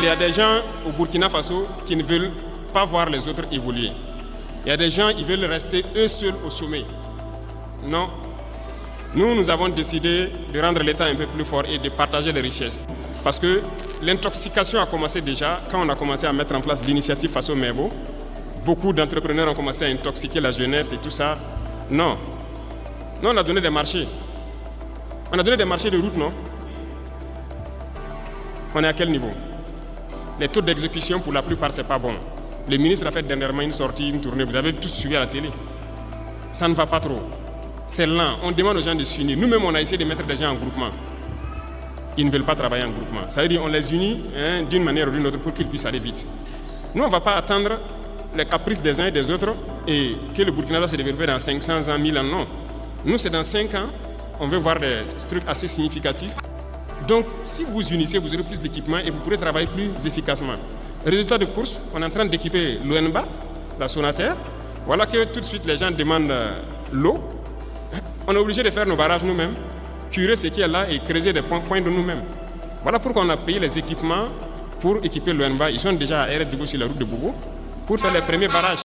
il y a des gens au Burkina Faso qui ne veulent pas voir les autres évoluer. Il y a des gens qui veulent rester eux seuls au sommet. Non. Nous avons décidé de rendre l'État un peu plus fort et de partager les richesses. Parce que l'intoxication a commencé déjà quand on a commencé à mettre en place l'initiative Faso Mebo. Beaucoup d'entrepreneurs ont commencé à intoxiquer la jeunesse et tout ça. Non. Nous, on a donné des marchés. On a donné des marchés de route, non? On est à quel niveau? Les taux d'exécution, pour la plupart, ce n'est pas bon. Le ministre a fait dernièrement une sortie, une tournée. Vous avez tous suivi à la télé. Ça ne va pas trop. C'est lent. On demande aux gens de s'unir. Nous-mêmes, on a essayé de mettre des gens en groupement. Ils ne veulent pas travailler en groupement. Ça veut dire qu'on les unit d'une manière ou d'une autre pour qu'ils puissent aller vite. Nous, on ne va pas attendre les caprices des uns et des autres et que le Burkina va se développer dans 500 ans, 1000 ans. Non. Nous, c'est dans 5 ans. On veut voir des trucs assez significatifs. Donc, si vous unissez, vous aurez plus d'équipement et vous pourrez travailler plus efficacement. Résultat de course, on est en train d'équiper l'ONBA, la Sonaterre. Voilà que tout de suite, les gens demandent l'eau. On est obligé de faire nos barrages nous-mêmes, curer ce qui est là et creuser des points de nous-mêmes. Voilà pourquoi on a payé les équipements pour équiper l'ONBA. Ils sont déjà à Eret Dougou sur la route de Bougou pour faire les premiers barrages.